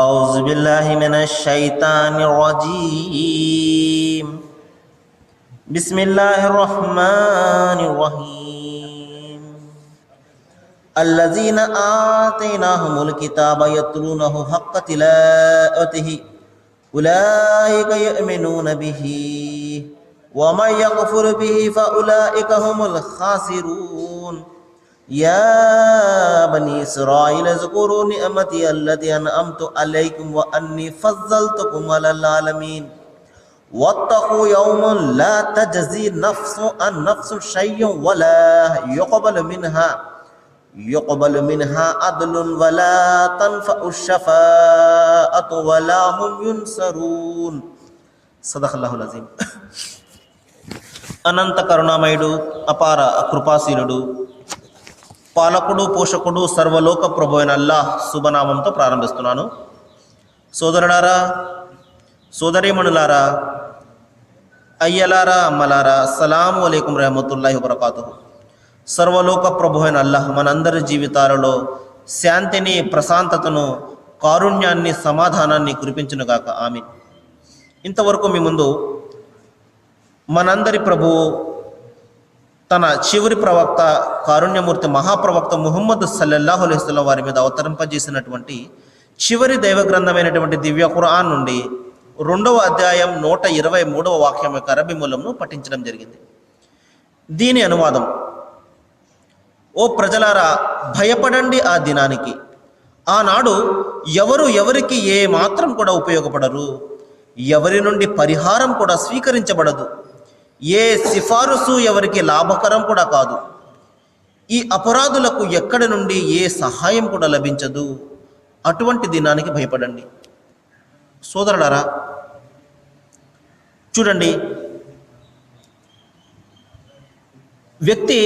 أعوذ بالله من الشيطان الرجيم بسم الله الرحمن الرحيم الذين آتيناهم الكتاب يتلونه حق تلاوته أولئك يؤمنون به ومن يكفر به فأولئك هم الخاسرون يا بني إسرائيل اذكروا نعمتي التي أنعمت عليكم وأني فضلتكم على العالمين واتقوا يوما لا تجزي نفس عن نفس شيئا ولا يقبل منها عدل ولا تنفع الشفاعة ولا هم ينصرون صدق الله العظيم. అనంత కరుణామయుడు అపార కృపాశీలుడు పాలకుడు పోషకుడు సర్వలోక ప్రభు అయిన అల్లాహ్ శుభనామంతో ప్రారంభిస్తున్నాను. సోదరులారా, సోదరీమణులారా, అయ్యలారా, అమ్మలారా, అస్సలాము అలైకుం రహమతుల్లాహి వబరకాతుహు. సర్వలోక ప్రభు అయిన అల్లాహ్ మనందరి జీవితాలలో శాంతిని, ప్రశాంతతను, కారుణ్యాన్ని, సమాధానాన్ని కురిపించునుగాక. ఆమీన్. ఇంతవరకు మీ ముందు మనందరి ప్రభువు తన చివరి ప్రవక్త కారుణ్యమూర్తి మహాప్రవక్త ముహమ్మద్ సల్లల్లాహు అలైహి వసల్లం వారి మీద అవతరింపజేసినటువంటి చివరి దైవ గ్రంథమైనటువంటి దివ్య ఖురాన్ నుండి 2వ అధ్యాయం 123వ వాక్యం యొక్క అరబీ మూలంను పఠించడం జరిగింది. దీని అనువాదం: ఓ ప్రజలారా, భయపడండి ఆ దినానికి. ఆనాడు ఎవరు ఎవరికి ఏ మాత్రం కూడా ఉపయోగపడరు, ఎవరి నుండి పరిహారం కూడా స్వీకరించబడదు, ఏ సిఫారసు ఎవరికి లాభకరం కూడా కాదు. ఈ అపరాధులకు ఎక్కడి నుండి ఏ సహాయం కూడా లభించదు. అటువంటి దినానికి భయపడండి. సోదరులారా, చూడండి, వ్యక్తి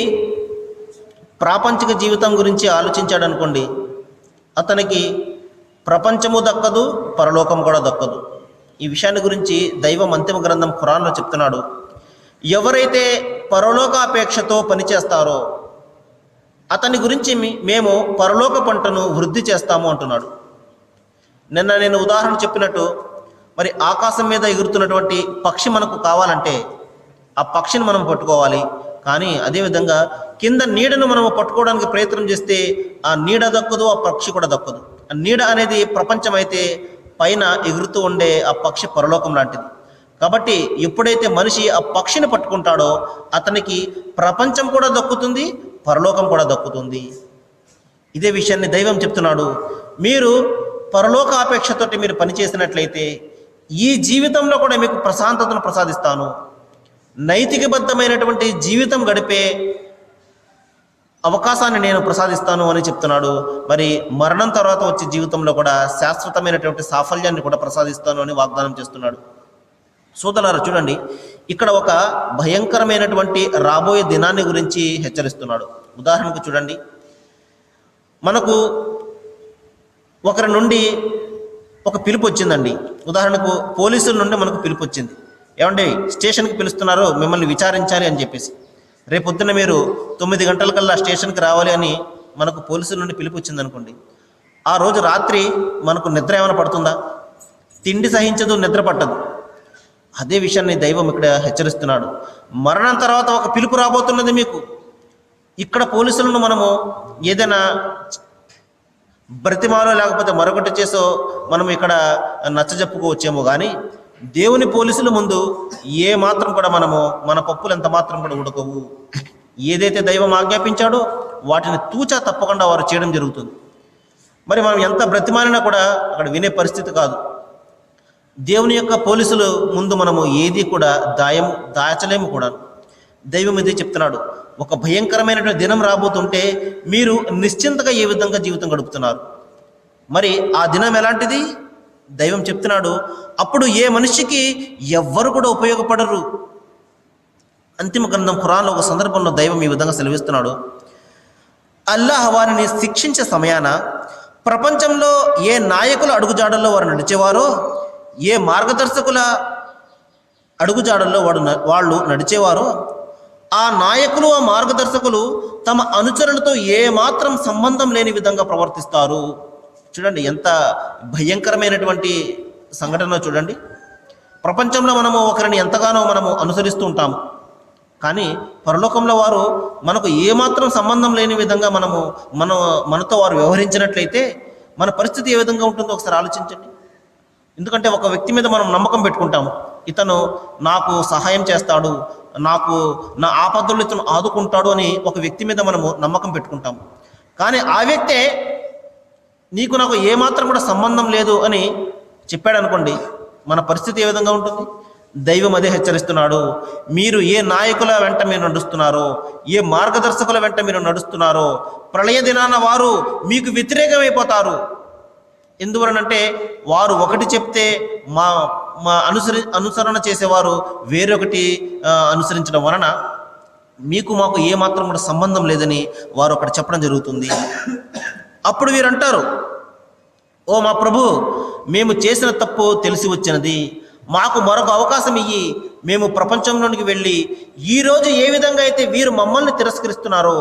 ప్రాపంచిక జీవితం గురించి ఆలోచించాడు అనుకోండి, అతనికి ప్రపంచము దక్కదు, పరలోకం కూడా దక్కదు. ఈ విషయాన్ని గురించి దైవం అంతిమ గ్రంథం ఖురాన్లో చెప్తున్నాడు. ఎవరైతే పరలోకాపేక్షతో పనిచేస్తారో అతని గురించి మేము పరలోక పంటను వృద్ధి చేస్తాము అంటున్నాడు. నిన్న నేను ఉదాహరణ చెప్పినట్టు, మరి ఆకాశం మీద ఎగురుతున్నటువంటి పక్షి మనకు కావాలంటే ఆ పక్షిని మనం పట్టుకోవాలి. కానీ అదేవిధంగా కింద నీడను మనం పట్టుకోవడానికి ప్రయత్నం చేస్తే ఆ నీడ దక్కదు, ఆ పక్షి కూడా దక్కదు. ఆ నీడ అనేది ప్రపంచం అయితే పైన ఎగురుతూ ఉండే ఆ పక్షి పరలోకం లాంటిది. కాబట్టి ఎప్పుడైతే మనిషి ఆ పక్షిని పట్టుకుంటాడో అతనికి ప్రపంచం కూడా దక్కుతుంది, పరలోకం కూడా దక్కుతుంది. ఇదే విషయాన్ని దైవం చెప్తున్నాడు. మీరు పరలోక ఆపేక్షతోటి మీరు పనిచేసినట్లయితే ఈ జీవితంలో కూడా మీకు ప్రశాంతతను ప్రసాదిస్తాను, నైతికబద్ధమైనటువంటి జీవితం గడిపే అవకాశాన్ని నేను ప్రసాదిస్తాను అని చెప్తున్నాడు. మరి మరణం తర్వాత వచ్చే జీవితంలో కూడా శాశ్వతమైనటువంటి సాఫల్యాన్ని కూడా ప్రసాదిస్తాను అని వాగ్దానం చేస్తున్నాడు. సోదరులారా, చూడండి, ఇక్కడ ఒక భయంకరమైనటువంటి రాబోయే దినాన్ని గురించి హెచ్చరిస్తున్నాడు. ఉదాహరణకు చూడండి, మనకు ఒకరి నుండి ఒక పిలుపు వచ్చిందండి. ఉదాహరణకు పోలీసుల నుండి మనకు పిలుపు వచ్చింది. ఏమండి, స్టేషన్కి పిలుస్తున్నారు, మిమ్మల్ని విచారించాలి అని చెప్పేసి. రేపొద్దున మీరు 9 గంటలకల్లా స్టేషన్కి రావాలి అని మనకు పోలీసుల నుండి పిలుపు వచ్చింది అనుకోండి. ఆ రోజు రాత్రి మనకు నిద్ర ఏమైనా పడుతుందా? తిండి సహించదు, నిద్ర పట్టదు. అదే విషయాన్ని దైవం ఇక్కడ హెచ్చరిస్తున్నాడు. మరణం తర్వాత ఒక పిలుపు రాబోతున్నది మీకు. ఇక్కడ పోలీసులను మనము ఏదైనా బ్రతిమాలో లేకపోతే మరొకటి చేసో మనం ఇక్కడ నచ్చజెప్పుకోవచ్చేమో, కానీ దేవుని పోలీసుల ముందు ఏ మాత్రం కూడా మనము మన పప్పులు ఎంత మాత్రం కూడా ఉడకవు. ఏదైతే దైవం ఆజ్ఞాపించాడో వాటిని తూచా తప్పకుండా వారు చేయడం జరుగుతుంది. మరి మనం ఎంత బ్రతిమాలినా కూడా అక్కడ వినే పరిస్థితి కాదు. దేవుని యొక్క పోలీసుల ముందు మనము ఏది కూడా దాచలేము కూడా. దైవం ఇదే చెప్తున్నాడు. ఒక భయంకరమైనటువంటి దినం రాబోతుంటే మీరు నిశ్చింతగా ఏ విధంగా జీవితం గడుపుతున్నారు? మరి ఆ దినం ఎలాంటిది? దైవం చెప్తున్నాడు, అప్పుడు ఏ మనిషికి ఎవ్వరు కూడా ఉపయోగపడరు. అంతిమ గ్రంథం ఖురాన్లో ఒక సందర్భంలో దైవం ఈ విధంగా సెలవిస్తున్నాడు. అల్లాహ్ వారిని శిక్షించే సమయాన ప్రపంచంలో ఏ నాయకుల అడుగుజాడల్లో వారు నడిచేవారో, ఏ మార్గదర్శకుల అడుగుజాడల్లో వాళ్ళు నడిచేవారో ఆ నాయకులు, ఆ మార్గదర్శకులు తమ అనుచరులతో ఏ మాత్రం సంబంధం లేని విధంగా ప్రవర్తిస్తారు. చూడండి ఎంత భయంకరమైనటువంటి సంఘటన చూడండి. ప్రపంచంలో మనము ఒకరిని ఎంతగానో మనము అనుసరిస్తూ ఉంటాము, కానీ పరలోకంలో వారు మనకు ఏమాత్రం సంబంధం లేని విధంగా మనతో వారు వ్యవహరించినట్లయితే మన పరిస్థితి ఏ విధంగా ఉంటుందో ఒకసారి ఆలోచించండి. ఎందుకంటే ఒక వ్యక్తి మీద మనం నమ్మకం పెట్టుకుంటాము, ఇతను నాకు సహాయం చేస్తాడు, నా ఆపదల్లో ఇతను ఆదుకుంటాడు అని ఒక వ్యక్తి మీద మనము నమ్మకం పెట్టుకుంటాము. కానీ ఆ వ్యక్తే నాకు ఏమాత్రం కూడా సంబంధం లేదు అని చెప్పాడు అనుకోండి, మన పరిస్థితి ఏ విధంగా ఉంటుంది? దైవం అదే హెచ్చరిస్తున్నాడు. మీరు ఏ నాయకుల వెంట మీరు నడుస్తున్నారో, ఏ మార్గదర్శకుల వెంట మీరు నడుస్తున్నారో, ప్రళయ దినాన వారు మీకు వ్యతిరేకమైపోతారు. ఎందువలనంటే వారు ఒకటి చెప్తే మా అనుసరణ చేసేవారు వేరొకటి అనుసరించడం వలన మాకు ఏమాత్రం కూడా సంబంధం లేదని వారు ఒకటి చెప్పడం జరుగుతుంది. అప్పుడు వీరంటారు, ఓ మా ప్రభు, మేము చేసిన తప్పు తెలిసి వచ్చినది, మాకు మరొక అవకాశం ఇయ్యి, మేము ప్రపంచంలోనికి వెళ్ళి ఈరోజు ఏ విధంగా అయితే వీరు మమ్మల్ని తిరస్కరిస్తున్నారో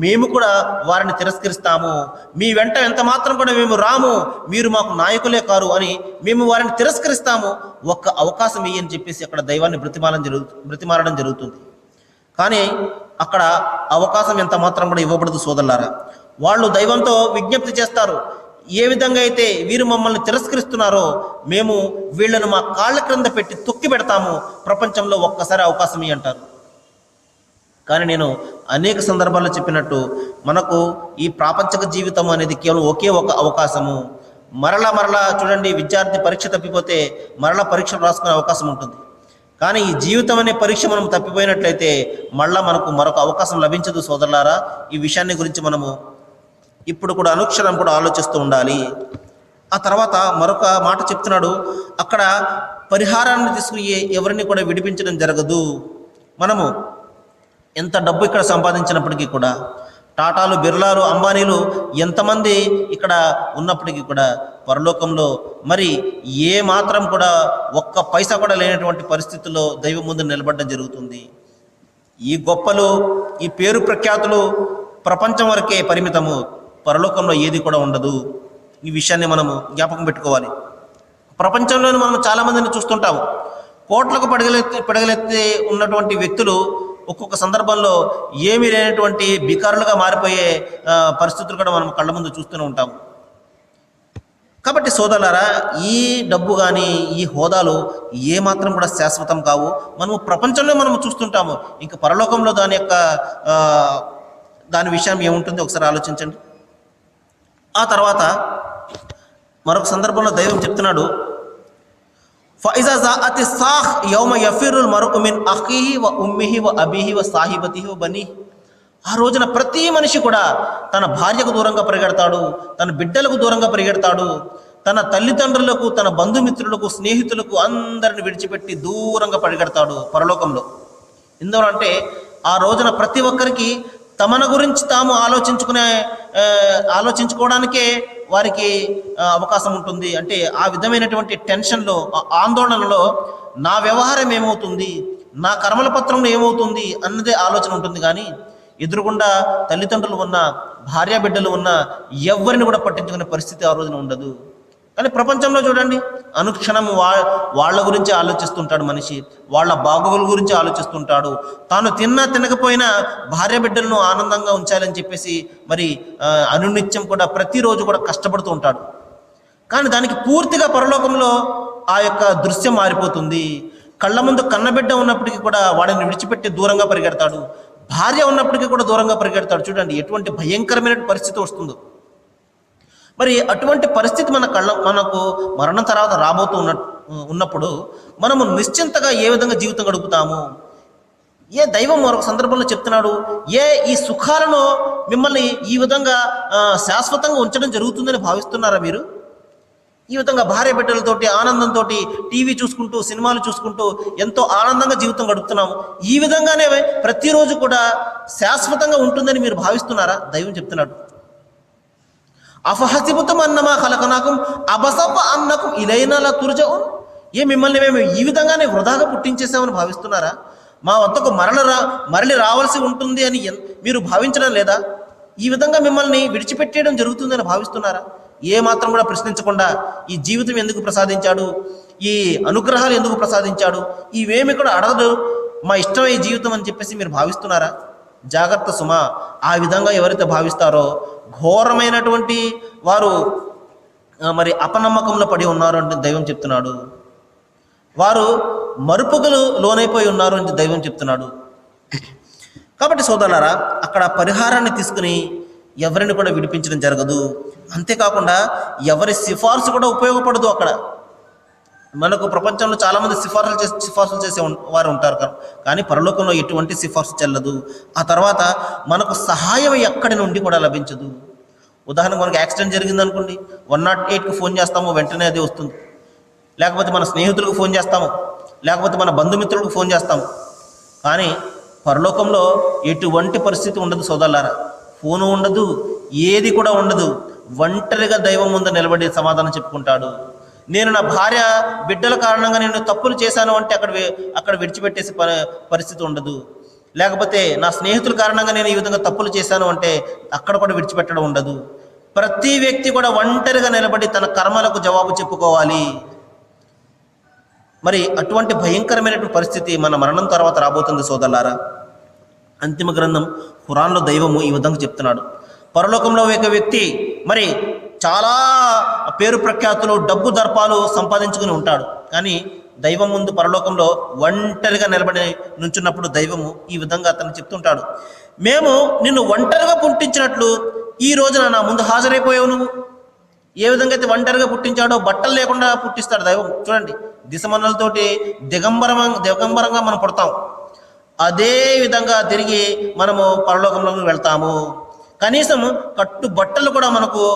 మేము కూడా వారిని తిరస్కరిస్తాము, మీ వెంట ఎంత మాత్రం కూడా మేము రాము, మీరు మాకు నాయకులే కారు అని మేము వారిని తిరస్కరిస్తాము, ఒక్క అవకాశం ఇయ్యి అని చెప్పేసి అక్కడ దైవాన్ని బ్రతిమారడం జరుగుతుంది. కానీ అక్కడ అవకాశం ఎంత మాత్రం కూడా ఇవ్వబడదు సోదరులారా. వాళ్ళు దైవంతో విజ్ఞప్తి చేస్తారు, ఏ విధంగా అయితే వీరు మమ్మల్ని తిరస్కరిస్తున్నారో మేము వీళ్ళను మా కాళ్ళ క్రింద పెట్టి తొక్కి పెడతాము, ప్రపంచంలో ఒక్కసారి అవకాశం అంటారు. కానీ నేను అనేక సందర్భాల్లో చెప్పినట్టు మనకు ఈ ప్రాపంచిక జీవితం అనేది కేవలం ఒకే ఒక అవకాశము. మరలా చూడండి, విద్యార్థి పరీక్ష తప్పిపోతే మరలా పరీక్ష రాసుకునే అవకాశం ఉంటుంది. కానీ ఈ జీవితం అనే పరీక్ష మనం తప్పిపోయినట్లయితే మళ్ళా మనకు మరొక అవకాశం లభించదు సోదరులారా. ఈ విషయాన్ని గురించి మనము ఇప్పుడు కూడా అనుక్షణం కూడా ఆలోచిస్తూ ఉండాలి. ఆ తర్వాత మరొక మాట చెప్తున్నాడు, అక్కడ పరిహారాన్ని తీసుకుని ఎవరిని కూడా విడిపించడం జరగదు. మనము ఎంత డబ్బు ఇక్కడ సంపాదించినప్పటికీ కూడా, టాటాలు, బిర్లాలు, అంబానీలు ఎంతమంది ఇక్కడ ఉన్నప్పటికీ కూడా పరలోకంలో మరి ఏ మాత్రం కూడా ఒక్క పైసా కూడా లేనటువంటి పరిస్థితుల్లో దైవం ముందు నిలబడడం జరుగుతుంది. ఈ గొప్పలు, ఈ పేరు ప్రఖ్యాతులు ప్రపంచం వరకే పరిమితము, పరలోకంలో ఏది కూడా ఉండదు. ఈ విషయాన్ని మనము జ్ఞాపకం పెట్టుకోవాలి. ప్రపంచంలోనే మనం చాలామందిని చూస్తుంటాము, కోట్లకు పడగలెత్తి ఉన్నటువంటి వ్యక్తులు ఒక్కొక్క సందర్భంలో ఏమీ లేనటువంటి బికారులుగా మారిపోయే పరిస్థితులు కూడా మనం కళ్ళ ముందు చూస్తూనే ఉంటాము. కాబట్టి సోదరులారా, ఈ డబ్బు కానీ ఈ హోదాలు ఏమాత్రం కూడా శాశ్వతం కావు. మనము ప్రపంచంలో మనము చూస్తుంటాము, ఇంకా పరలోకంలో దాని విషయం ఏముంటుందో ఒకసారి ఆలోచించండి. ఆ తర్వాత మరొక సందర్భంలో దైవం చెప్తున్నాడు, ఫైజా జాఅతి సాహ్ యౌమ యఫిరుల్ మర్ఉ మిన్ అఖీహి వ ఉమ్మిహి వ అబీహి వ సాహిబతిహి వ బనీహి. ఆ రోజున ప్రతి మనిషి కూడా తన భార్యకు దూరంగా పరిగెడతాడు, తన బిడ్డలకు దూరంగా పరిగెడతాడు, తన తల్లిదండ్రులకు, తన బంధుమిత్రులకు, స్నేహితులకు అందరిని విడిచిపెట్టి దూరంగా పరిగెడతాడు పరలోకంలో. ఎందుకంటే ఆ రోజున ప్రతి ఒక్కరికి తమను గురించి తాము ఆలోచించుకోవడానికే వారికి అవకాశం ఉంటుంది. అంటే ఆ విధమైనటువంటి టెన్షన్లో, ఆందోళనలో నా వ్యవహారం ఏమవుతుంది, నా కర్మల పత్రంలో ఏమవుతుంది అన్నదే ఆలోచన ఉంటుంది. కానీ ఎదురుగుండా తల్లిదండ్రులు ఉన్న, భార్య బిడ్డలు ఉన్న ఎవరిని కూడా పట్టించుకునే పరిస్థితి ఆ రోజున ఉండదు. కానీ ప్రపంచంలో చూడండి, అనుక్షణం వాళ్ళ గురించి ఆలోచిస్తుంటాడు మనిషి, వాళ్ళ బాగోగుల గురించి ఆలోచిస్తుంటాడు. తాను తినకపోయినా భార్య బిడ్డలను ఆనందంగా ఉంచాలని చెప్పేసి మరి అనునిత్యం కూడా ప్రతిరోజు కూడా కష్టపడుతూ ఉంటాడు. కానీ దానికి పూర్తిగా పరలోకంలో ఆ యొక్క దృశ్యం మారిపోతుంది. కళ్ళ ముందు కన్నబిడ్డ ఉన్నప్పటికీ కూడా వాడిని విడిచిపెట్టి దూరంగా పరిగెడతాడు, భార్య ఉన్నప్పటికీ కూడా దూరంగా పరిగెడతాడు. చూడండి ఎటువంటి భయంకరమైన పరిస్థితి వస్తుందో. మరి అటువంటి పరిస్థితి మనకు మరణం తర్వాత ఉన్నప్పుడు మనము నిశ్చింతగా ఏ విధంగా జీవితం గడుపుతాము? దైవం మరొక సందర్భంలో చెప్తున్నాడు, ఈ సుఖాలను మిమ్మల్ని ఈ విధంగా శాశ్వతంగా ఉంచడం జరుగుతుందని భావిస్తున్నారా మీరు? ఈ విధంగా భార్య బిడ్డలతోటి ఆనందంతో టీవీ చూసుకుంటూ, సినిమాలు చూసుకుంటూ ఎంతో ఆనందంగా జీవితం గడుపుతున్నాము. ఈ విధంగానే ప్రతిరోజు కూడా శాశ్వతంగా ఉంటుందని మీరు భావిస్తున్నారా? దైవం చెప్తున్నాడు, అఫహసిబతుం అన్నమా ఖలకనాకుం అబసవ అన్నకుం ఇలైనా లా తుర్జఊన్. మిమ్మల్ని మేము ఈ విధంగానే వృధాగా పుట్టించేసామని భావిస్తున్నారా? మా వద్దకు మరలి రావాల్సి ఉంటుంది అని మీరు భావించడం లేదా? ఈ విధంగా మిమ్మల్ని విడిచిపెట్టేయడం జరుగుతుందని భావిస్తున్నారా? ఏ మాత్రం కూడా ప్రశ్నించకుండా ఈ జీవితం ఎందుకు ప్రసాదించాడు, ఈ అనుగ్రహాలు ఎందుకు ప్రసాదించాడు, ఇవేమి కూడా అడగదు, మా ఇష్టం ఈ జీవితం అని చెప్పేసి మీరు భావిస్తున్నారా? జాగ్రత్త సుమా. ఆ విధంగా ఎవరైతే భావిస్తారో ఘోరమైనటువంటి వారు మరి అపనమ్మకంలో పడి ఉన్నారు అంటే దైవం చెప్తున్నాడు. వారు మరుపులు లోనైపోయి ఉన్నారు అని దైవం చెప్తున్నాడు. కాబట్టి సోదరులారా, అక్కడ పరిహారాన్ని తీసుకుని ఎవరిని కూడా విడిపించడం జరగదు. అంతేకాకుండా ఎవరి సిఫార్సు కూడా ఉపయోగపడదు. అక్కడ మనకు ప్రపంచంలో చాలామంది సిఫార్సులు చేసే వారు ఉంటారు, కానీ పరలోకంలో ఎటువంటి సిఫార్సు చెల్లదు. ఆ తర్వాత మనకు సహాయం ఎక్కడి నుండి కూడా లభించదు. ఉదాహరణకు మనకు యాక్సిడెంట్ జరిగింది అనుకోండి, 108కి ఫోన్ చేస్తాము, వెంటనే అది వస్తుంది. లేకపోతే మన స్నేహితులకు ఫోన్ చేస్తాము, లేకపోతే మన బంధుమిత్రులకు ఫోన్ చేస్తాము. కానీ పరలోకంలో ఎటువంటి పరిస్థితి ఉండదు సోదరులారా. ఫోను ఉండదు, ఏది కూడా ఉండదు. ఒంటరిగా దైవం ముందు నిలబడి సమాధానం చెప్పుకుంటాడు. నేను నా భార్య బిడ్డల కారణంగా నేను తప్పులు చేశాను అంటే అక్కడ విడిచిపెట్టేసి పరిస్థితి ఉండదు. లేకపోతే నా స్నేహితుల కారణంగా నేను ఈ విధంగా తప్పులు చేశాను అంటే అక్కడ కూడా విడిచిపెట్టడం ఉండదు. ప్రతి వ్యక్తి కూడా ఒంటరిగా నిలబడి తన కర్మలకు జవాబు చెప్పుకోవాలి. మరి అటువంటి భయంకరమైనటువంటి పరిస్థితి మన మరణం తర్వాత రాబోతుంది సోదరులారా. అంతిమ గ్రంథం ఖురాన్లో దైవము ఈ విధంగా చెప్తున్నాడు. పరలోకంలో ఒక వ్యక్తి మరి చాలా పేరు ప్రఖ్యాతులు, డబ్బు దర్పాలు సంపాదించుకుని ఉంటాడు. కానీ దైవం ముందు పరలోకంలో ఒంటరిగా నిలబడి నుంచున్నప్పుడు దైవము ఈ విధంగా అతను చెప్తుంటాడు, మేము నిన్ను ఒంటరిగా పుట్టించినట్లు ఈ రోజున నా ముందు హాజరైపోయావు. నువ్వు ఏ విధంగా అయితే ఒంటరిగా పుట్టించాడో బట్టలు లేకుండా పుట్టిస్తాడు దైవం. చూడండి, దిశమన్నలతోటి దిగంబరంగా మనం పుడతాం. అదే విధంగా తిరిగి మనము పరలోకంలో వెళ్తాము. కనీసం కట్టు బట్టలు కూడా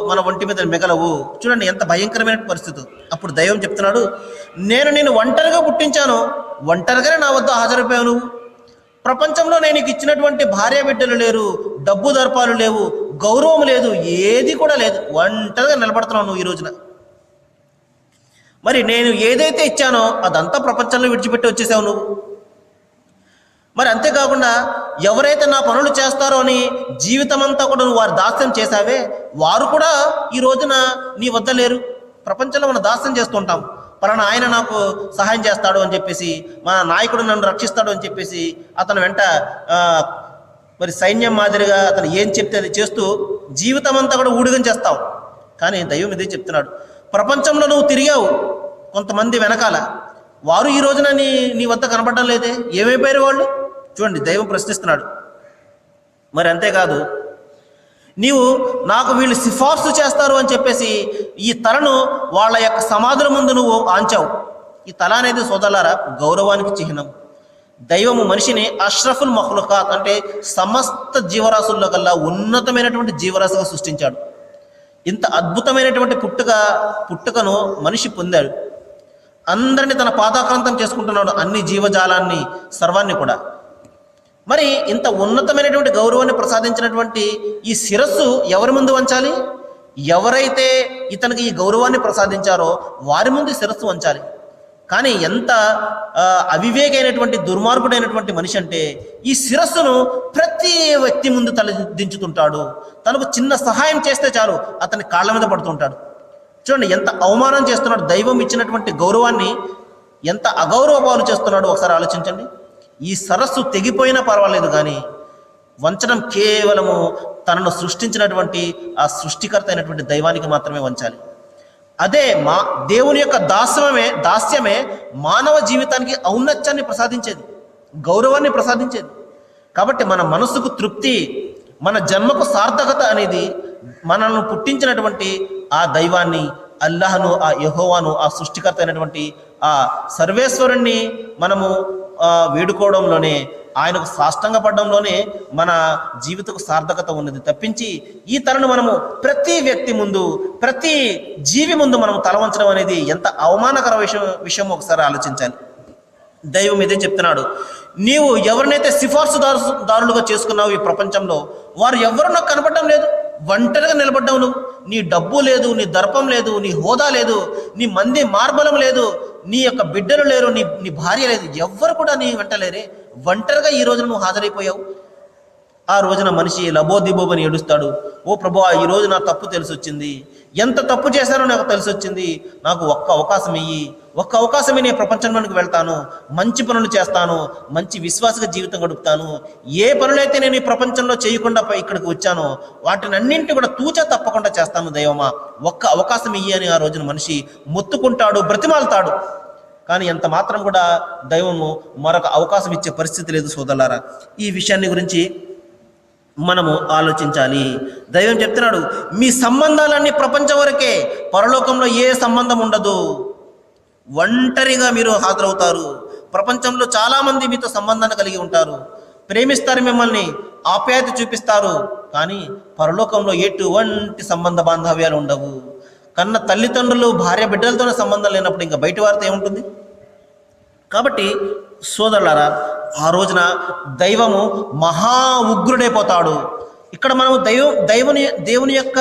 మన ఒంటి మీద మిగలవు. చూడండి ఎంత భయంకరమైన పరిస్థితి. అప్పుడు దైవం చెప్తున్నాడు, నేను ఒంటరిగా పుట్టించాను, ఒంటరిగానే నా వద్ద హాజరైపోయావు. నువ్వు ప్రపంచంలో నేను నీకు ఇచ్చినటువంటి భార్య బిడ్డలు లేరు, డబ్బు దర్పాలు లేవు, గౌరవం లేదు, ఏది కూడా లేదు. ఒంటరిగా నిలబడుతున్నావు నువ్వు ఈ రోజున. మరి నేను ఏదైతే ఇచ్చానో అదంతా ప్రపంచంలో విడిచిపెట్టి వచ్చేసావు నువ్వు. మరి అంతేకాకుండా ఎవరైతే నా పనులు చేస్తారో అని జీవితం అంతా కూడా నువ్వు వారి దాస్యం చేశావే, వారు కూడా ఈ రోజున నీ వద్ద లేరు. ప్రపంచంలో మనం దాస్యం చేస్తుంటాం. పలానా ఆయన నాకు సహాయం చేస్తాడు అని చెప్పేసి, మా నాయకుడు నన్ను రక్షిస్తాడు అని చెప్పేసి అతను వెంట మరి సైన్యం మాదిరిగా అతను ఏం చెప్తే అది చేస్తూ జీవితం అంతా కూడా ఊడిగం చేస్తావు. కానీ దైవం ఇదే చెప్తున్నాడు, ప్రపంచంలో నువ్వు తిరిగావు కొంతమంది వెనకాల, వారు ఈ రోజున నీ వద్ద కనబడడం లేదే, ఏమైపోయారు వాళ్ళు? చూడండి, దైవం ప్రశ్నిస్తున్నాడు. మరి అంతేకాదు, నీవు నాకు వీళ్ళు సిఫార్సు చేస్తారు అని చెప్పేసి ఈ తలను వాళ్ళ యొక్క సమాధుల ముందు నువ్వు ఆంచావు. ఈ తల అనేది సోదరులారా గౌరవానికి చిహ్నం. దైవము మనిషిని అష్రఫుల్ మఖ్లుకాత్ అంటే సమస్త జీవరాశుల్లో కల్లా ఉన్నతమైనటువంటి జీవరాశిగా సృష్టించాడు. ఇంత అద్భుతమైనటువంటి పుట్టుకను మనిషి పొందాడు. అందరినీ తన పాదాక్రాంతం చేసుకుంటున్నాడు, అన్ని జీవజాలాన్ని, సర్వాన్ని కూడా. మరి ఇంత ఉన్నతమైనటువంటి గౌరవాన్ని ప్రసాదించినటువంటి ఈ శిరస్సు ఎవరి ముందు వంచాలి? ఎవరైతే ఇతనికి ఈ గౌరవాన్ని ప్రసాదించారో వారి ముందు శిరస్సు వంచాలి. కానీ ఎంత అవివేకైనటువంటి దుర్మార్గుడైనటువంటి మనిషి అంటే ఈ శిరస్సును ప్రతి వ్యక్తి ముందు తలదించుతుంటాడు. తనకు చిన్న సహాయం చేస్తే చాలు అతని కాళ్ళ మీద పడుతుంటాడు. చూడండి ఎంత అవమానం చేస్తున్నాడు. దైవం ఇచ్చినటువంటి గౌరవాన్ని ఎంత అగౌరవ పాలు చేస్తున్నాడు ఒకసారి ఆలోచించండి. ఈ సరస్సు తెగిపోయినా పర్వాలేదు, కానీ వంచడం కేవలము తనను సృష్టించినటువంటి ఆ సృష్టికర్త అయినటువంటి దైవానికి మాత్రమే వంచాలి. అదే దేవుని యొక్క దాస్యమే మానవ జీవితానికి ఔన్నత్యాన్ని ప్రసాదించేది, గౌరవాన్ని ప్రసాదించేది. కాబట్టి మన మనసుకు తృప్తి, మన జన్మకు సార్థకత అనేది మనల్ని పుట్టించినటువంటి ఆ దైవాన్ని, అల్లాహ్ను, ఆ యెహోవాను, ఆ సృష్టికర్త అయినటువంటి ఆ సర్వేశ్వరుణ్ణి మనము వేడుకోవడంలోనే, ఆయనకు సాష్టంగపడడంలోనే మన జీవితకు సార్థకత ఉన్నది తప్పించి ఈ తలను మనము ప్రతి వ్యక్తి ముందు, ప్రతి జీవి ముందు మనం తల వంచడం అనేది ఎంత అవమానకర విషయం ఒకసారి ఆలోచించాలి. దైవం ఇదే చెప్తున్నాడు, నీవు ఎవరినైతే సిఫార్సుదారులుగా చేసుకున్నావు ఈ ప్రపంచంలో, వారు ఎవరు నాకు కనపడడం లేదు. ఒంటరిగా నిలబడ్డావు నువ్వు. నీ డబ్బు లేదు, నీ దర్పం లేదు, నీ హోదా లేదు, నీ మంది మార్బలం లేదు, నీ యొక్క బిడ్డలు లేరు, నీ భార్య లేదు, ఎవ్వరు కూడా నీ వెంట లేరే. ఒంటరిగా ఈ రోజు నువ్వు హాజరైపోయావు. ఆ రోజున మనిషి లబోదిబోబని ఏడుస్తాడు. ఓ ప్రభువా, ఈ రోజు నా తప్పు తెలిసి వచ్చింది, ఎంత తప్పు చేశానో నాకు తెలిసి వచ్చింది, నాకు ఒక్క అవకాశం ఇయ్యి, ఒక్క అవకాశమే నేను ప్రపంచంలోనికి వెళ్తాను, మంచి పనులు చేస్తాను, మంచి విశ్వాసక జీవితం గడుపుతాను, ఏ పనులైతే నేను ఈ ప్రపంచంలో చేయకుండా ఇక్కడికి వచ్చానో వాటిని అన్నింటి కూడా తూచా తప్పకుండా చేస్తాను దైవమా, ఒక్క అవకాశం ఇయ్యి అని ఆ రోజున మనిషి మొత్తుకుంటాడు, బ్రతిమాలుతాడు. కానీ ఎంత మాత్రం కూడా దైవము మరొక అవకాశం ఇచ్చే పరిస్థితి లేదు సోదరులారా. ఈ విషయాన్ని గురించి మనము ఆలోచించాలి. దైవం చెప్తున్నాడు, మీ సంబంధాలన్నీ ప్రపంచం వరకే, పరలోకంలో ఏ సంబంధం ఉండదు, ఒంటరిగా మీరు హాజరవుతారు. ప్రపంచంలో చాలామంది మీతో సంబంధాన్ని కలిగి ఉంటారు, ప్రేమిస్తారు, మిమ్మల్ని ఆప్యాయత చూపిస్తారు, కానీ పరలోకంలో ఎటువంటి సంబంధ బాంధవ్యాలు ఉండవు. కన్న తల్లిదండ్రులు భార్య బిడ్డలతోనే సంబంధం లేనప్పుడు ఇంకా బయట వారితో ఏముంటుంది? కాబట్టి సోదరులారా, ఆ రోజున దైవము మహా ఉగ్రుడైపోతాడు. ఇక్కడ మనము దేవుని యొక్క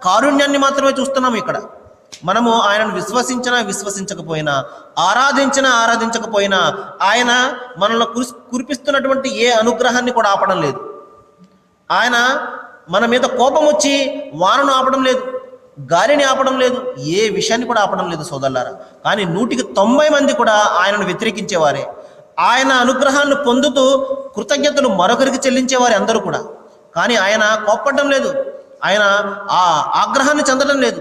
కారుణ్యాన్ని మాత్రమే చూస్తున్నాము. ఇక్కడ మనము ఆయనను విశ్వసించకపోయినా, ఆరాధించకపోయినా ఆయన మనల్ని కురిపిస్తున్నటువంటి ఏ అనుగ్రహాన్ని కూడా ఆపడం లేదు. ఆయన మన మీద కోపం వచ్చి వానను ఆపడం లేదు, గాలిని ఆపడం లేదు, ఏ విషయాన్ని కూడా ఆపడం లేదు సోదరులారా. కానీ 100% మంది కూడా ఆయనను వ్యతిరేకించేవారే. ఆయన అనుగ్రహాన్ని పొందుతూ కృతజ్ఞతలు మరొకరికి చెల్లించేవారు అందరూ కూడా. కానీ ఆయన కోప్పడడం లేదు, ఆయన ఆ ఆగ్రహాన్ని చెందడం లేదు.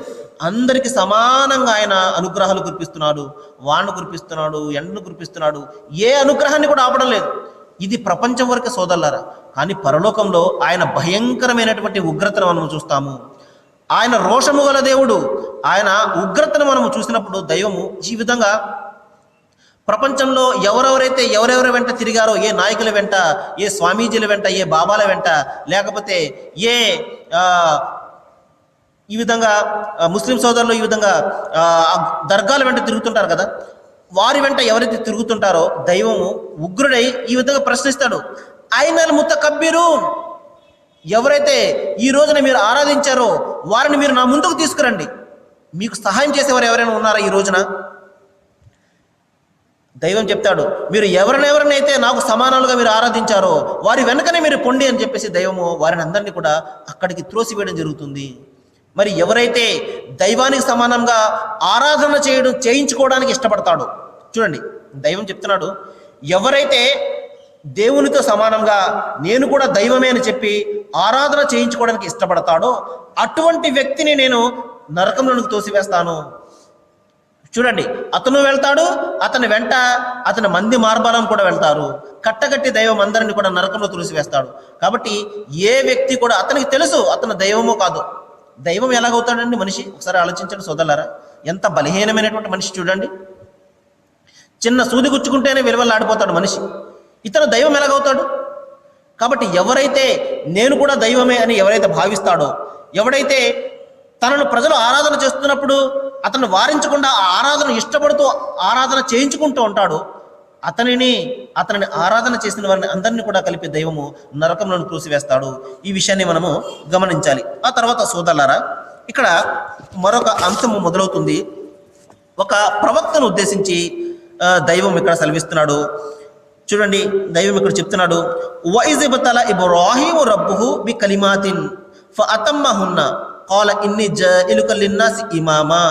అందరికీ సమానంగా ఆయన అనుగ్రహాలు కురిపిస్తున్నాడు, వానను కురిపిస్తున్నాడు, ఎండను కురిపిస్తున్నాడు, ఏ అనుగ్రహాన్ని కూడా ఆపడం లేదు. ఇది ప్రపంచం వరకే సోదరులారా. కానీ పరలోకంలో ఆయన భయంకరమైనటువంటి ఉగ్రతను మనం చూస్తాము. ఆయన రోషము గల దేవుడు, ఆయన ఉగ్రతను మనము చూసినప్పుడు దైవము ఈ విధంగా ప్రపంచంలో ఎవరెవరి వెంట తిరిగారో, ఏ నాయకుల వెంట, ఏ స్వామీజీల వెంట, ఏ బాబాల వెంట, లేకపోతే ఏ ఈ విధంగా ముస్లిం సోదరులు ఈ విధంగా దర్గాల వెంట తిరుగుతుంటారు కదా, వారి వెంట ఎవరైతే తిరుగుతుంటారో దైవము ఉగ్రుడై ఈ విధంగా ప్రశ్నిస్తాడు, ఐనల్ ముతకబ్బిరూన్, ఎవరైతే ఈ రోజున మీరు ఆరాధించారో వారిని మీరు నా ముందుకు తీసుకురండి. మీకు సహాయం చేసేవారు ఎవరైనా ఉన్నారా ఈ రోజున? దైవం చెప్తాడు, మీరు ఎవరినైతే నాకు సమానాలుగా మీరు ఆరాధించారో వారి వెనకనే మీరు పొండి అని చెప్పేసి దైవము వారిని అందరినీ కూడా అక్కడికి త్రోసివేయడం జరుగుతుంది. మరి ఎవరైతే దైవానికి సమానంగా ఆరాధన చేయించుకోవడానికి ఇష్టపడతాడో, చూడండి దైవం చెప్తున్నాడు, ఎవరైతే దేవునితో సమానంగా నేను కూడా దైవమే అని చెప్పి ఆరాధన చేయించుకోవడానికి ఇష్టపడతాడో అటువంటి వ్యక్తిని నేను నరకంలోనికి తోసివేస్తాను. చూడండి, అతను వెళ్తాడు, అతని వెంట అతని మంది మార్బలం కూడా వెళ్తారు. కట్టగట్టి దైవం అందరినీ కూడా నరకంలో తులిసివేస్తాడు. కాబట్టి ఏ వ్యక్తి కూడా, అతనికి తెలుసు అతను దైవమో కాదు. దైవం ఎలాగవుతాడండి మనిషి? ఒకసారి ఆలోచించండి సోదరులారా, ఎంత బలహీనమైనటువంటి మనిషి చూడండి. చిన్న సూది గుచ్చుకుంటేనే విలువలాడిపోతాడు మనిషి. ఇతను దైవం ఎలాగవుతాడు? కాబట్టి ఎవరైతే నేను కూడా దైవమే అని ఎవరైతే భావిస్తాడో, ఎవడైతే తనను ప్రజలు ఆరాధన చేస్తున్నప్పుడు అతను వారించకుండా ఆ ఆరాధన ఇష్టపడుతూ ఆరాధన చేయించుకుంటూ ఉంటాడు, అతనిని ఆరాధన చేసిన వారిని అందరినీ కూడా కలిపి దైవము నరకంలో త్రోసివేస్తాడు. ఈ విషయాన్ని మనము గమనించాలి. ఆ తర్వాత సోదరులారా, ఇక్కడ మరొక అంశము మొదలవుతుంది. ఒక ప్రవక్తను ఉద్దేశించి దైవం ఇక్కడ సెలవిస్తున్నాడు. చూడండి, దైవం ఇక్కడ చెప్తున్నాడు, వైజిబతల ఇబ్రాహీము రబ్బుహు బి కలిమాతిన్ ఫఅతమ్మహున్న ఖాల ఇన్ని జఇలుక లిన్నాసి ఇమామా.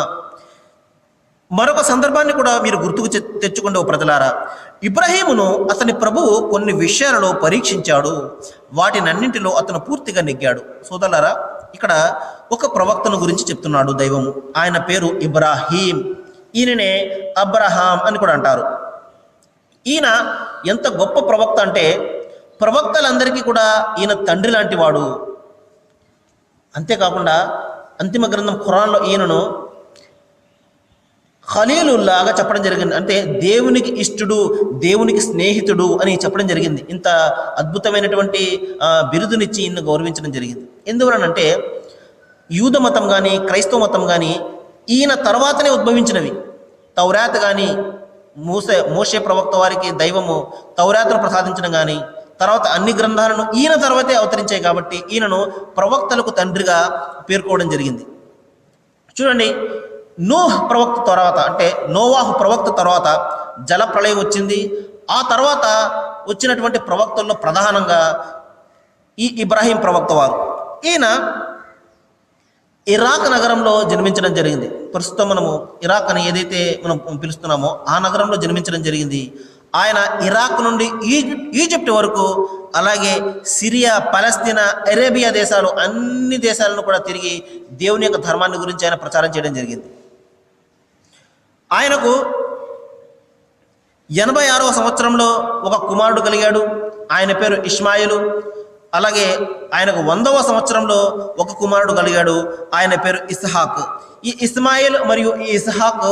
మరొక సందర్భాన్ని కూడా మీరు గుర్తుకు తెచ్చుకోండి ఓ ప్రజలారా. ఇబ్రాహీమును అతని ప్రభువు కొన్ని విషయాలలో పరీక్షించాడు, వాటినన్నింటిలో అతను పూర్తిగా నెగ్గాడు. సోదరులారా, ఇక్కడ ఒక ప్రవక్తను గురించి చెప్తున్నాడు దైవము. ఆయన పేరు ఇబ్రాహీం, ఈయననే అబ్రహాం అని కూడా అంటారు. ఈయన ఎంత గొప్ప ప్రవక్త అంటే ప్రవక్తలందరికీ కూడా ఈయన తండ్రి లాంటి వాడు. అంతేకాకుండా అంతిమ గ్రంథం ఖురాన్లో ఈయనను ఖలీలుల్లాగా చెప్పడం జరిగింది. అంటే దేవునికి ఇష్టడు, దేవునికి స్నేహితుడు అని చెప్పడం జరిగింది. ఇంత అద్భుతమైనటువంటి బిరుదునిచ్చి ఈయన గౌరవించడం జరిగింది. ఎందువలనంటే యూద మతం కానీ క్రైస్తవ మతం కానీ ఈయన తర్వాతనే ఉద్భవించినవి. తౌరాత్ కానీ మోషే ప్రవక్త వారికి దైవము తౌరాతును ప్రసాదించడం కానీ, తర్వాత అన్ని గ్రంథాలను ఈయన తర్వాతే అవతరించాయి. కాబట్టి ఈయనను ప్రవక్తలకు తండ్రిగా పేర్కోవడం జరిగింది. చూడండి, నూహ్ ప్రవక్త తర్వాత, అంటే నోవాహు ప్రవక్త తర్వాత జల ప్రళయం వచ్చింది. ఆ తర్వాత వచ్చినటువంటి ప్రవక్తల్లో ప్రధానంగా ఈ ఇబ్రాహీం ప్రవక్త వారు. ఈయన ఇరాక్ నగరంలో జన్మించడం జరిగింది. ప్రస్తుతం మనము ఇరాక్ అని ఏదైతే మనం పిలుస్తున్నామో ఆ నగరంలో జన్మించడం జరిగింది. ఆయన ఇరాక్ నుండి ఈజిప్ట్ వరకు, అలాగే సిరియా, పలస్తీనా, అరేబియా దేశాలు, అన్ని దేశాలను కూడా తిరిగి దేవుని యొక్క ధర్మాన్ని గురించి ఆయన ప్రచారం చేయడం జరిగింది. ఆయనకు 86వ సంవత్సరంలో ఒక కుమారుడు కలిగాడు. ఆయన పేరు ఇష్మాయిలు. అలాగే ఆయనకు 100వ సంవత్సరంలో ఒక కుమారుడు కలిగాడు. ఆయన పేరు ఇస్హాక్. ఈ ఇస్మాయిల్ మరియు ఈ ఇస్హాక్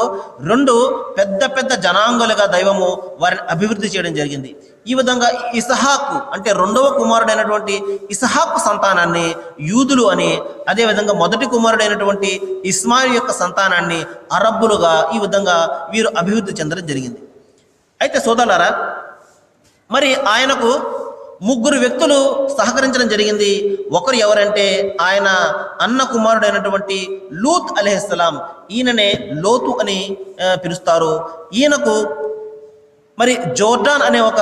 రెండు పెద్ద పెద్ద జనాంగాలుగా దైవము వారిని అభివృద్ధి చేయడం జరిగింది. ఈ విధంగా ఇస్హాక్ అంటే 2వ కుమారుడైనటువంటి ఇస్హాక్ సంతానాన్ని యూదులు అని, అదేవిధంగా మొదటి కుమారుడైనటువంటి ఇస్మాయిల్ యొక్క సంతానాన్ని అరబ్బులుగా, ఈ విధంగా వీరు అభివృద్ధి చెందడం జరిగింది. అయితే సోదరులారా, మరి ఆయనకు 3 వ్యక్తులు సహకరించడం జరిగింది. ఒకరు ఎవరంటే ఆయన అన్న కుమారుడైనటువంటి లూత్ అలైహిస్సలాం. ఈయననే లోతు అని పిలుస్తారు. ఈయనకు మరి జోర్డాన్ అనే ఒక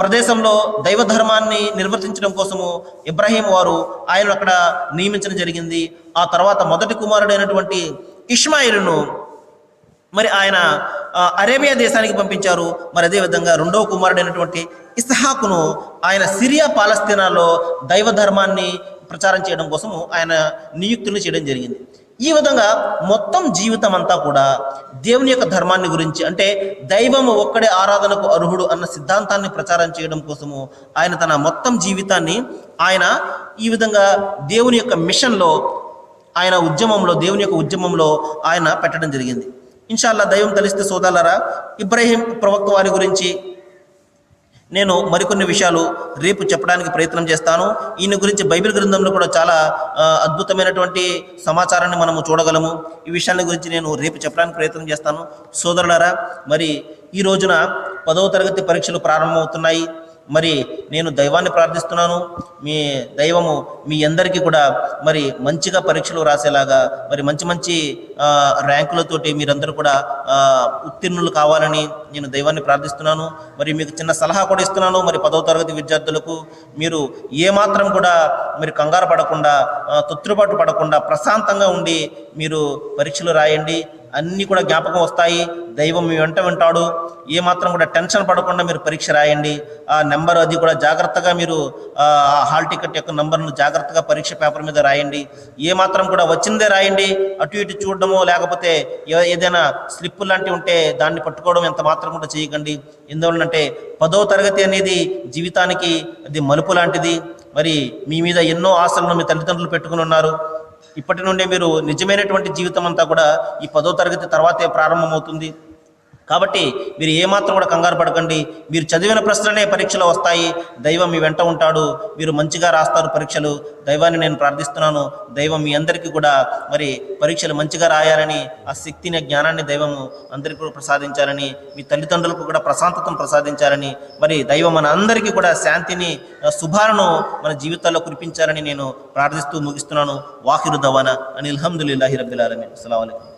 ప్రదేశంలో దైవ ధర్మాన్ని నిర్వర్తించడం కోసము ఇబ్రాహీం వారు ఆయన అక్కడ నియమించడం జరిగింది. ఆ తర్వాత మొదటి కుమారుడైనటువంటి ఇష్మాయిలును మరి ఆయన అరేబియా దేశానికి పంపించారు. మరి అదేవిధంగా 2వ కుమారుడైనటువంటి ఇస్హాకును ఆయన సిరియా, పాలస్తీనాలో దైవ ధర్మాన్ని ప్రచారం చేయడం కోసము ఆయన నియుక్తులు చేయడం జరిగింది. ఈ విధంగా మొత్తం జీవితం అంతా కూడా దేవుని యొక్క ధర్మాన్ని గురించి, అంటే దైవము ఒక్కడే ఆరాధనకు అర్హుడు అన్న సిద్ధాంతాన్ని ప్రచారం చేయడం కోసము ఆయన తన మొత్తం జీవితాన్ని ఆయన ఈ విధంగా దేవుని యొక్క మిషన్లో, ఆయన ఉద్యమంలో, దేవుని యొక్క ఉద్యమంలో ఆయన పెట్టడం జరిగింది. ఇన్షాల్లా దైవం తలిస్తే సోదరులారా, ఇబ్రాహీం ప్రవక్త వారి గురించి నేను మరికొన్ని విషయాలు రేపు చెప్పడానికి ప్రయత్నం చేస్తాను. ఈయన గురించి బైబిల్ గ్రంథంలో కూడా చాలా అద్భుతమైనటువంటి సమాచారాన్ని మనము చూడగలము. ఈ విషయాల గురించి నేను రేపు చెప్పడానికి ప్రయత్నం చేస్తాను. సోదరులారా, మరి ఈ రోజున 10వ తరగతి పరీక్షలు ప్రారంభమవుతున్నాయి. మరి నేను దైవాన్ని ప్రార్థిస్తున్నాను, మీ దైవము మీ అందరికీ కూడా మరి మంచిగా పరీక్షలు రాసేలాగా, మరి మంచి మంచి ర్యాంకులతోటి మీరందరూ కూడా ఉత్తీర్ణులు కావాలని నేను దైవాన్ని ప్రార్థిస్తున్నాను. మరి మీకు చిన్న సలహా కూడా ఇస్తున్నాను. మరి 10వ తరగతి విద్యార్థులకు మీరు ఏమాత్రం కూడా మీరు కంగారు పడకుండా, తొత్తుపాటు పడకుండా ప్రశాంతంగా ఉండి మీరు పరీక్షలు రాయండి. అన్నీ కూడా జ్ఞాపకం వస్తాయి. దైవం మీ వెంట వింటాడు. ఏమాత్రం కూడా టెన్షన్ పడకుండా మీరు పరీక్ష రాయండి. ఆ నెంబర్ అది కూడా జాగ్రత్తగా మీరు ఆ హాల్ టికెట్ యొక్క నెంబర్ను జాగ్రత్తగా పరీక్ష పేపర్ మీద రాయండి. ఏమాత్రం కూడా వచ్చిందే రాయండి. అటు ఇటు చూడడమో లేకపోతే ఏదైనా స్లిప్ లాంటివి ఉంటే దాన్ని పట్టుకోవడం ఎంత మాత్రం కూడా చేయకండి. ఎందువల్లంటే 10వ తరగతి అనేది జీవితానికి అది మలుపు లాంటిది. మరి మీ మీద ఎన్నో ఆశలను మీ తల్లిదండ్రులు పెట్టుకుని ఉన్నారు. ఇప్పటి నుండే మీరు నిజమైనటువంటి జీవితం అంతా కూడా ఈ 10వ తరగతి తర్వాతే ప్రారంభమవుతుంది. కాబట్టి మీరు ఏమాత్రం కూడా కంగారు పడకండి. మీరు చదివిన ప్రశ్నలే పరీక్షలో వస్తాయి. దైవం మీ వెంట ఉంటాడు. మీరు మంచిగా రాస్తారు పరీక్షలు. దైవాన్ని నేను ప్రార్థిస్తున్నాను. దైవం మీ అందరికీ కూడా మరి పరీక్షలు మంచిగా రాయాలని, ఆ శక్తిని, జ్ఞానాన్ని దైవము అందరికీ కూడా ప్రసాదించాలని, మీ తల్లిదండ్రులకు కూడా ప్రశాంతతను ప్రసాదించాలని, మరి దైవం మన అందరికీ కూడా శాంతిని, శుభాలను మన జీవితాల్లో కురిపించాలని నేను ప్రార్థిస్తూ ముగిస్తున్నాను. వాఖిరు దవానా అనిల్ హమ్దులిల్లాహి రబ్బిల్ ఆలమీన్. అస్సలాము అలైకుం.